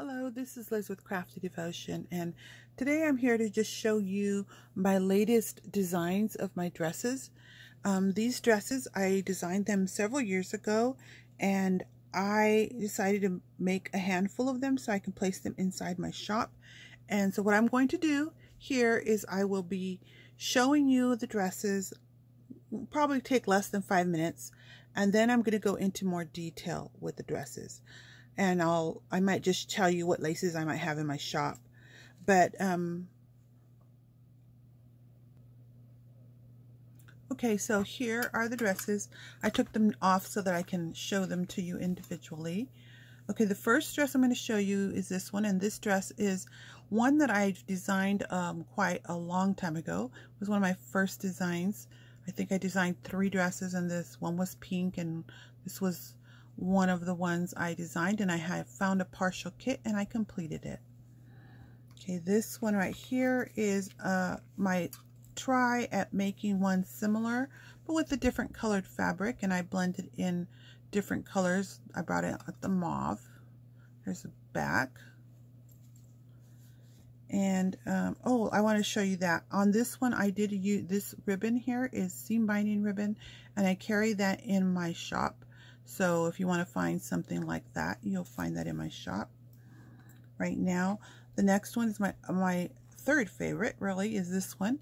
Hello, this is Liz with Crafty Devotion, and today I'm here to just show you my latest designs of my dresses. These dresses, I designed them several years ago, and I decided to make a handful of them so I can place them inside my shop. And so what I'm going to do here is I will be showing you the dresses, probably take less than 5 minutes, and then I'm going to go into more detail with the dresses. And I might just tell you what laces I might have in my shop. But, okay, so here are the dresses. I took them off so that I can show them to you individually. Okay, the first dress I'm going to show you is this one, and this dress is one that I designed quite a long time ago. It was one of my first designs. I think I designed 3 dresses, and this one was pink, and this was one of the ones I designed, and I have found a partial kit and I completed it. Okay, this one right here is my try at making one similar but with a different colored fabric, and I blended in different colors. I brought it at the mauve. There's the back. And oh, I want to show you that on this one I did use this ribbon. Here is seam binding ribbon, and I carry that in my shop. So if you want to find something like that, you'll find that in my shop. Right now, the next one is my third favorite, really, is this one.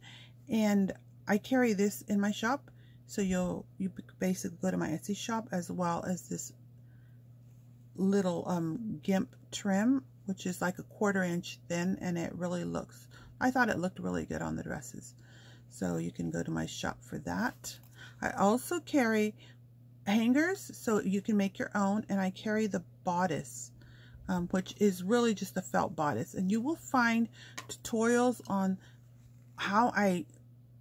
And I carry this in my shop. So you basically go to my Etsy shop, as well as this little gimp trim, which is like a 1/4 inch thin, and it really looks, I thought it looked really good on the dresses. So you can go to my shop for that. I also carry hangers, so you can make your own, and I carry the bodice, which is really just a felt bodice, and you will find tutorials on how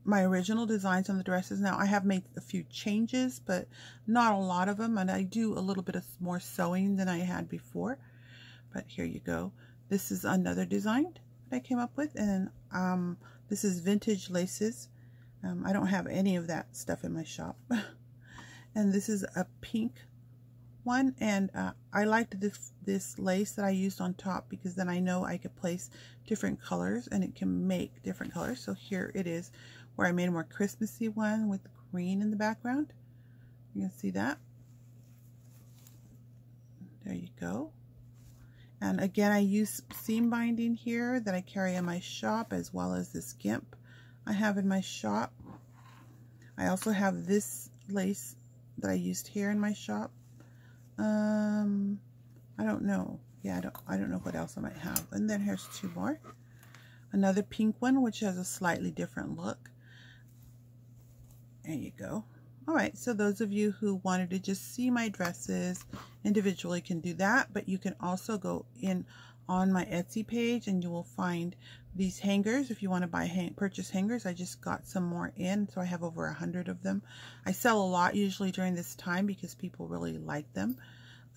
my original designs on the dresses. Now I have made a few changes, but not a lot of them, and I do a little bit of more sewing than I had before. But here you go. This is another design that I came up with, and this is vintage laces. I don't have any of that stuff in my shop. And this is a pink one, and I liked this lace that I used on top, because then I know I could place different colors and it can make different colors. So here it is, where I made a more Christmassy one with green in the background. You can see that. There you go. And again, I use seam binding here that I carry in my shop, as well as this gimp I have in my shop. I also have this lace that I used here in my shop. I don't know. Yeah, I don't know what else I might have. And then here's 2 more. Another pink one, which has a slightly different look. There you go. All right, so those of you who wanted to just see my dresses individually can do that, but you can also go in on my Etsy page, and you will find these hangers. If you want to purchase hangers, I just got some more in, so I have over 100 of them. I sell a lot usually during this time, because people really like them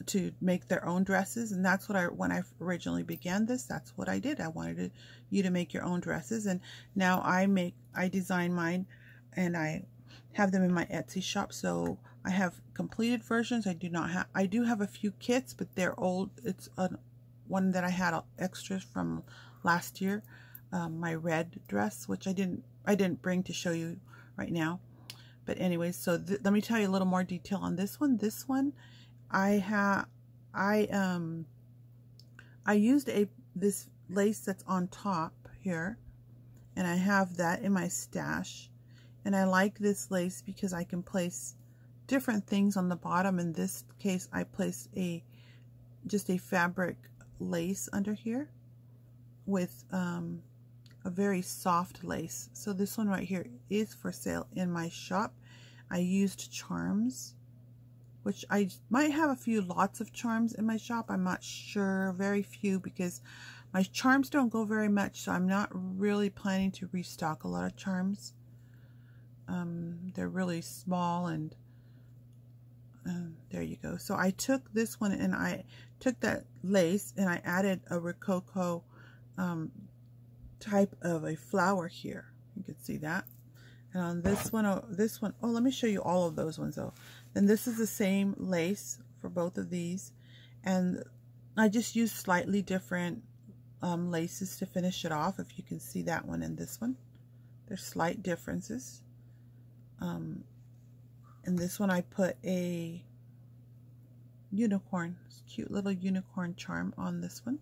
to make their own dresses, and that's what when I originally began this, that's what I did. I wanted you to make your own dresses, and now I design mine, and I have them in my Etsy shop. So I have completed versions. I do have a few kits, but they're old. It's one that I had extras from last year, my red dress, which I didn't bring to show you right now. But anyways, so let me tell you a little more detail on this one. This one, I used this lace that's on top here, and I have that in my stash. And I like this lace because I can place different things on the bottom. In this case, I placed just a fabric lace under here with a very soft lace. So this one right here is for sale in my shop. I used charms, which I might have lots of charms in my shop. I'm not sure, very few, because my charms don't go very much, so I'm not really planning to restock a lot of charms. They're really small, and there you go. So I took this one, and I took that lace, and I added a Rococo type of a flower here. You can see that. And on this one, oh, let me show you all of those ones though. Then this is the same lace for both of these, and I just used slightly different laces to finish it off. If you can see that one and this one, there's slight differences. And this one I put a unicorn, cute little unicorn charm on this one,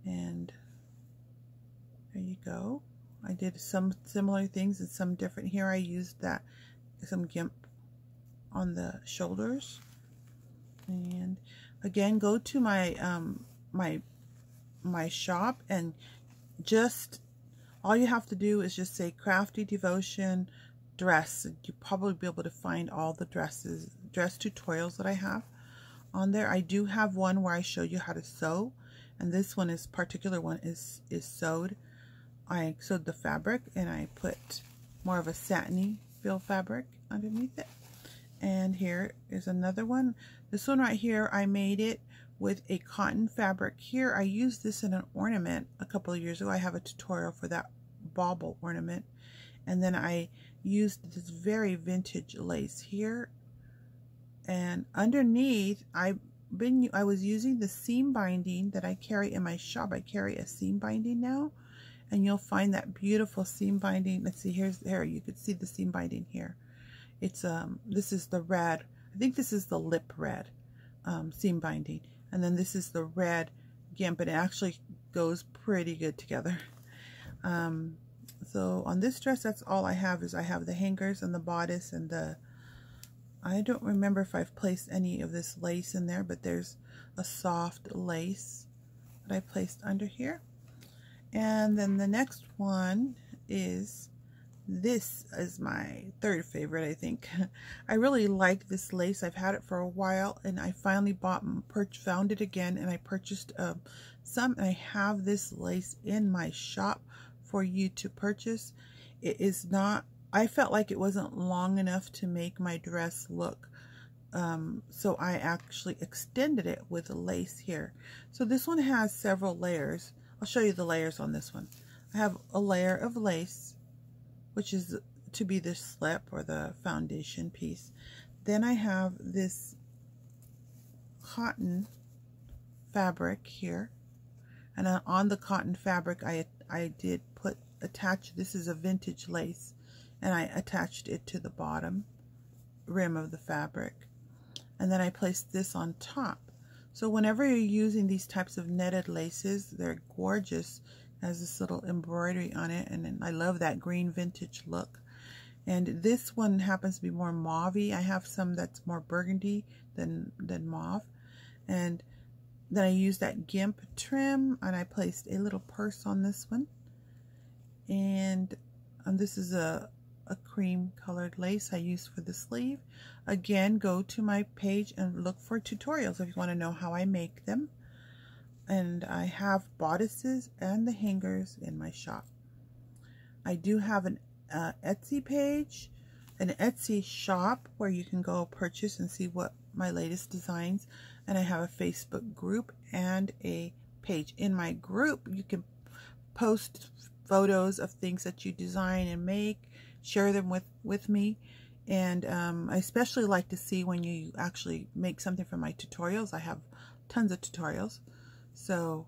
and there you go. I did some similar things and some different. Here I used some gimp on the shoulders. And again, go to my my shop, and just all you have to do is just say Crafty Devotion dress. You'll probably be able to find all the dress tutorials that I have on there. I do have one where I show you how to sew, and this one is particular one is sewed. I sewed the fabric and I put more of a satiny feel fabric underneath it. And here is another one. This one right here, I made it with a cotton fabric. Here I used this in an ornament a couple of years ago. I have a tutorial for that bauble ornament. And then I used this very vintage lace here, and underneath I was using the seam binding that I carry in my shop. I carry a seam binding now, and you'll find that beautiful seam binding. Let's see, here you could see the seam binding here. It's this is the red, I think this is the lip red seam binding, and then this is the red gimp, and it actually goes pretty good together. So on this dress, that's all I have. Is I have the hangers and the bodice and I don't remember if I've placed any of this lace in there, but there's a soft lace that I placed under here. And then the next one is, this is my third favorite, I think. I really like this lace. I've had it for a while, and I finally found it again, and I purchased some, and I have this lace in my shop for you to purchase. It is not, I felt like it wasn't long enough to make my dress look, so I actually extended it with a lace here. So this one has several layers. I'll show you the layers on this one. I have a layer of lace, which is to be the slip or the foundation piece. Then I have this cotton fabric here, and on the cotton fabric I did attach, this is a vintage lace, and I attached it to the bottom rim of the fabric, and then I placed this on top. So whenever you're using these types of netted laces, they're gorgeous. It has this little embroidery on it, and I love that green vintage look. And this one happens to be more mauve-y. I have some that's more burgundy than mauve. And then I used that gimp trim, and I placed a little purse on this one. And this is a cream colored lace I used for the sleeve. Again, go to my page and look for tutorials if you want to know how I make them. And I have bodices and the hangers in my shop. I do have an Etsy page, an Etsy shop where you can go purchase and see what my latest designs, and I have a Facebook group and a page. In my group, you can post photos of things that you design and make, share them with me, and I especially like to see when you actually make something from my tutorials. I have tons of tutorials. So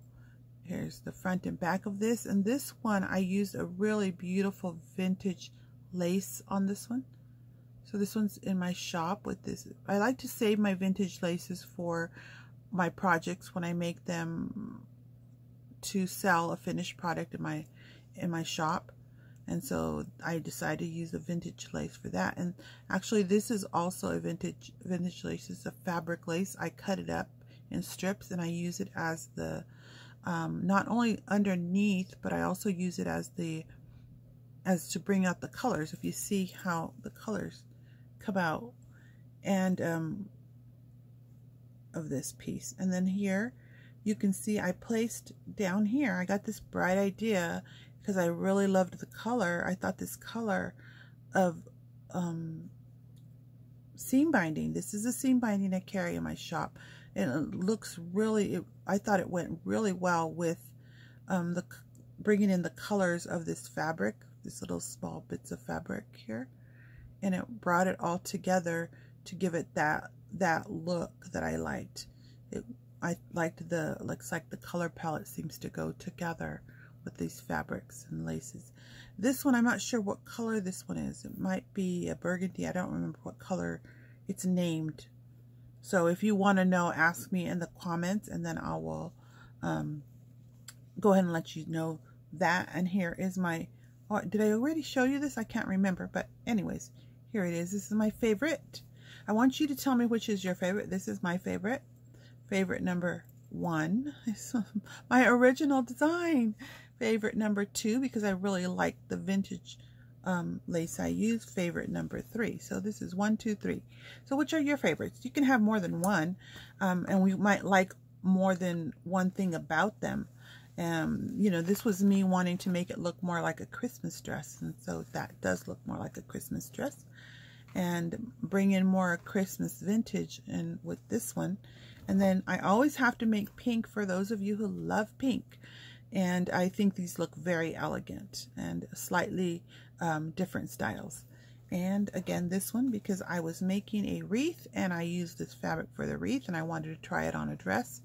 here's the front and back of this, and this one I used a really beautiful vintage lace on this one. So this one's in my shop with this. I like to save my vintage laces for my projects when I make them to sell a finished product in my shop, and so I decided to use a vintage lace for that. And actually this is also a vintage lace. It's a fabric lace. I cut it up in strips, and I use it as the not only underneath, but I also use it as to bring out the colors. If you see how the colors come out, and of this piece. And then here you can see I placed down here, I got this bright idea because I really loved the color. I thought this color of seam binding, this is a seam binding I carry in my shop, and it looks really, I thought it went really well with bringing in the colors of this fabric, this little small bits of fabric here, and it brought it all together to give it that look that I liked. I liked looks like the color palette seems to go together with these fabrics and laces. This one, I'm not sure what color this one is. It might be a burgundy. I don't remember what color it's named. So if you want to know, ask me in the comments, and then I will go ahead and let you know that. And here is my, oh, did I already show you this? I can't remember, but anyways, here it is. This is my favorite. I want you to tell me which is your favorite. This is my favorite. Favorite number 1 is my original design. Favorite number 2, because I really like the vintage lace I use. Favorite number 3. So this is 1, 2, 3. So which are your favorites? You can have more than one, and we might like more than one thing about them. You know, this was me wanting to make it look more like a Christmas dress, and so that does look more like a Christmas dress. And bring in more Christmas vintage and with this one. And then I always have to make pink for those of you who love pink. And I think these look very elegant and slightly different styles. And again, this one, because I was making a wreath and I used this fabric for the wreath and I wanted to try it on a dress.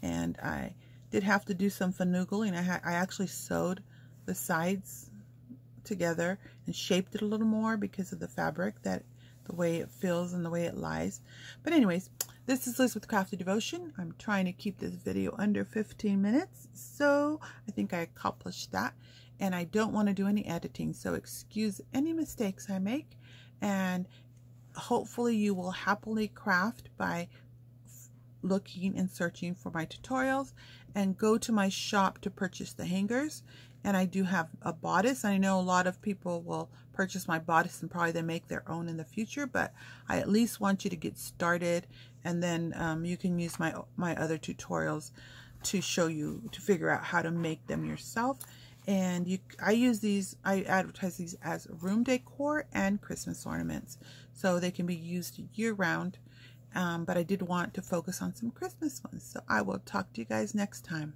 And I did have to do some finagling. I actually sewed the sides together and shaped it a little more because of the fabric, that the way it feels and the way it lies. But anyways, this is Liz with Crafty Devotion. I'm trying to keep this video under 15 minutes, so I think I accomplished that. And I don't want to do any editing, so excuse any mistakes I make. And hopefully you will happily craft by looking and searching for my tutorials, and go to my shop to purchase the hangers. And I do have a bodice. I know a lot of people will purchase my bodice and probably then make their own in the future, but I at least want you to get started, and then you can use my other tutorials to show you, to figure out how to make them yourself. And I advertise these as room decor and Christmas ornaments, so they can be used year-round. But I did want to focus on some Christmas ones, so I will talk to you guys next time.